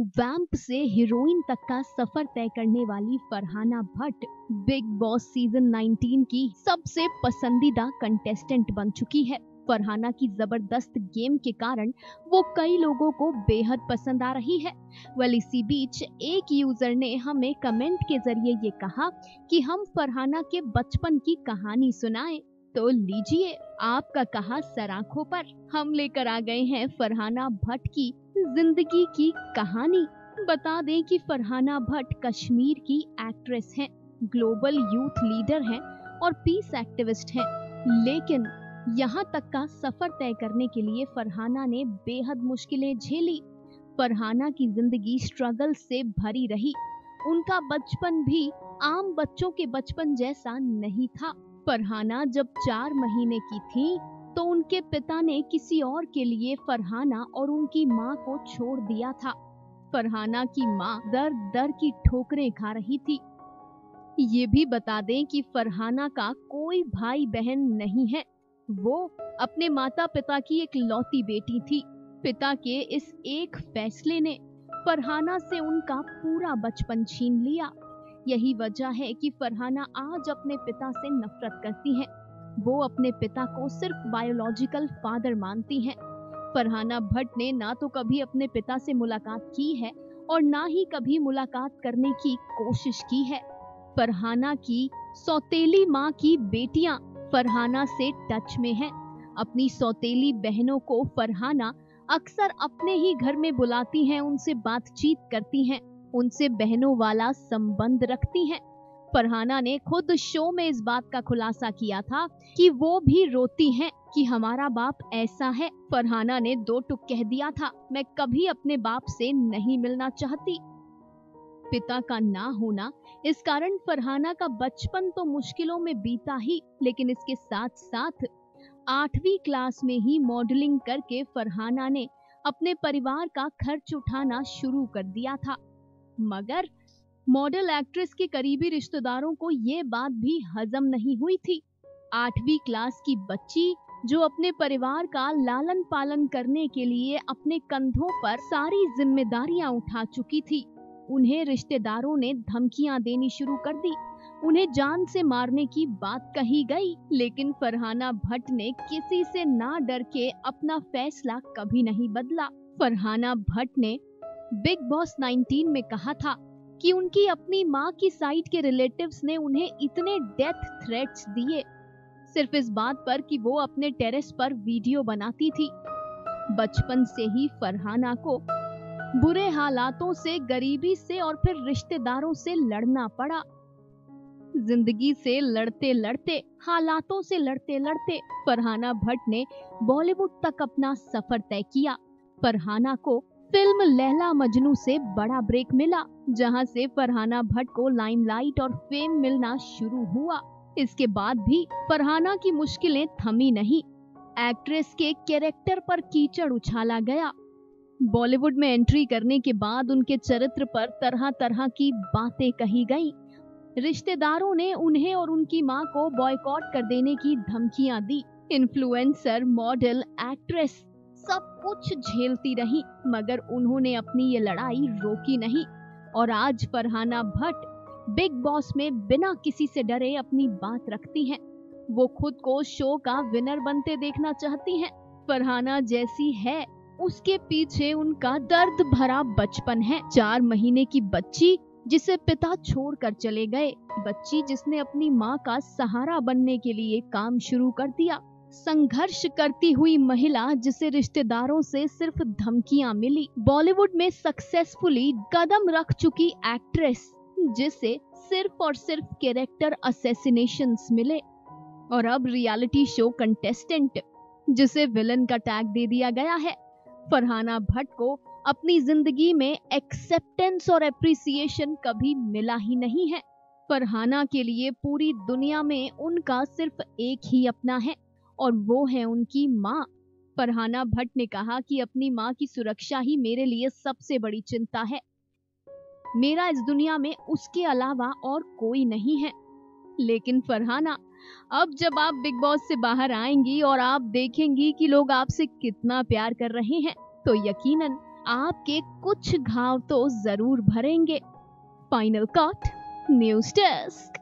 वैम्प से हीरोइन तक का सफर तय करने वाली Farhana Bhatt big boss season 19 की सबसे पसंदीदा कंटेस्टेंट बन चुकी है। फरहाना की जबरदस्त गेम के कारण वो कई लोगों को बेहद पसंद आ रही है। इसी बीच एक यूजर ने हमें कमेंट के जरिए ये कहा कि हम फरहाना के बचपन की कहानी सुनाएं। तो लीजिए आपका कहा सर आंखों पर, हम लेकर आ गए हैं फरहाना भट्ट की जिंदगी की कहानी। बता दें कि फरहाना भट्ट कश्मीर की एक्ट्रेस हैं, ग्लोबल यूथ लीडर हैं और पीस एक्टिविस्ट हैं। लेकिन यहाँ तक का सफर तय करने के लिए फरहाना ने बेहद मुश्किलें झेली। फरहाना की जिंदगी स्ट्रगल से भरी रही। उनका बचपन भी आम बच्चों के बचपन जैसा नहीं था। फरहाना जब 4 महीने की थी तो उनके पिता ने किसी और के लिए फरहाना और उनकी माँ को छोड़ दिया था। फरहाना की माँ दर दर की ठोकरें खा रही थी। ये भी बता दें कि फरहाना का कोई भाई बहन नहीं है। वो अपने माता पिता की एक लौती बेटी थी। पिता के इस एक फैसले ने फरहाना से उनका पूरा बचपन छीन लिया। यही वजह है कि फरहाना आज अपने पिता से नफरत करती हैं। वो अपने पिता को सिर्फ बायोलॉजिकल फादर मानती हैं। फरहाना भट्ट ने ना तो कभी अपने पिता से मुलाकात की है और ना ही कभी मुलाकात करने की कोशिश की है। फरहाना की सौतेली माँ की बेटियां फरहाना से टच में हैं। अपनी सौतेली बहनों को फरहाना अक्सर अपने ही घर में बुलाती हैं, उनसे बातचीत करती हैं, उनसे बहनों वाला संबंध रखती हैं। फरहाना ने खुद शो में इस बात का खुलासा किया था कि वो भी रोती हैं कि हमारा बाप ऐसा है। फरहाना ने 2 टुक कह दिया था, मैं कभी अपने बाप से नहीं मिलना चाहती। पिता का ना होना, इस कारण फरहाना का बचपन तो मुश्किलों में बीता ही, लेकिन इसके साथ साथ 8वीं क्लास में ही मॉडलिंग करके फरहाना ने अपने परिवार का खर्च उठाना शुरू कर दिया था। मगर मॉडल एक्ट्रेस के करीबी रिश्तेदारों को ये बात भी हजम नहीं हुई थी। 8वीं क्लास की बच्ची जो अपने परिवार का लालन पालन करने के लिए अपने कंधों पर सारी जिम्मेदारियां उठा चुकी थी, उन्हें रिश्तेदारों ने धमकियां देनी शुरू कर दी। उन्हें जान से मारने की बात कही गई। लेकिन फरहाना भट्ट ने किसी से ना डर के अपना फैसला कभी नहीं बदला। फरहाना भट्ट ने बिग बॉस 19 में कहा था कि उनकी अपनी माँ की साइड के रिलेटिव्स ने उन्हें इतने डेथ थ्रेट्स दिए सिर्फ इस बात पर कि वो अपने टेरेस पर वीडियो बनाती थी। बचपन से ही फरहाना को बुरे हालातों से, गरीबी से और फिर रिश्तेदारों से लड़ना पड़ा। जिंदगी से लड़ते लड़ते, हालातों से लड़ते लड़ते फरहाना भट्ट ने बॉलीवुड तक अपना सफर तय किया। फरहाना को फिल्म लैला मजनू से बड़ा ब्रेक मिला, जहां से फरहाना भट्ट को लाइमलाइट और फेम मिलना शुरू हुआ। इसके बाद भी फरहाना की मुश्किलें थमी नहीं। एक्ट्रेस के कैरेक्टर पर कीचड़ उछाला गया। बॉलीवुड में एंट्री करने के बाद उनके चरित्र पर तरह तरह की बातें कही गई। रिश्तेदारों ने उन्हें और उनकी मां को बॉयकॉट कर देने की धमकियां दी। इन्फ्लुएंसर, मॉडल, एक्ट्रेस सब कुछ झेलती रही, मगर उन्होंने अपनी ये लड़ाई रोकी नहीं। और आज फरहाना भट्ट बिग बॉस में बिना किसी से डरे अपनी बात रखती हैं। वो खुद को शो का विनर बनते देखना चाहती हैं। फरहाना जैसी है, उसके पीछे उनका दर्द भरा बचपन है। 4 महीने की बच्ची जिसे पिता छोड़कर चले गए, बच्ची जिसने अपनी माँ का सहारा बनने के लिए काम शुरू कर दिया, संघर्ष करती हुई महिला जिसे रिश्तेदारों से सिर्फ धमकियां मिली, बॉलीवुड में सक्सेसफुली कदम रख चुकी एक्ट्रेस जिसे सिर्फ और सिर्फ कैरेक्टर असैसिनेशंस मिले, और अब रियलिटी शो कंटेस्टेंट जिसे विलन का टैग दे दिया गया है। फरहाना भट्ट को अपनी जिंदगी में एक्सेप्टेंस और एप्रिसिएशन कभी मिला ही नहीं है। फरहाना के लिए पूरी दुनिया में उनका सिर्फ एक ही अपना है और वो है उनकी माँ। फरहाना भट्ट ने कहा कि अपनी माँ की सुरक्षा ही मेरे लिए सबसे बड़ी चिंता है। मेरा इस दुनिया में उसके अलावा और कोई नहीं है। लेकिन फरहाना, अब जब आप बिग बॉस से बाहर आएंगी और आप देखेंगी कि लोग आपसे कितना प्यार कर रहे हैं, तो यकीनन आपके कुछ घाव तो जरूर भरेंगे। Final cut, news desk.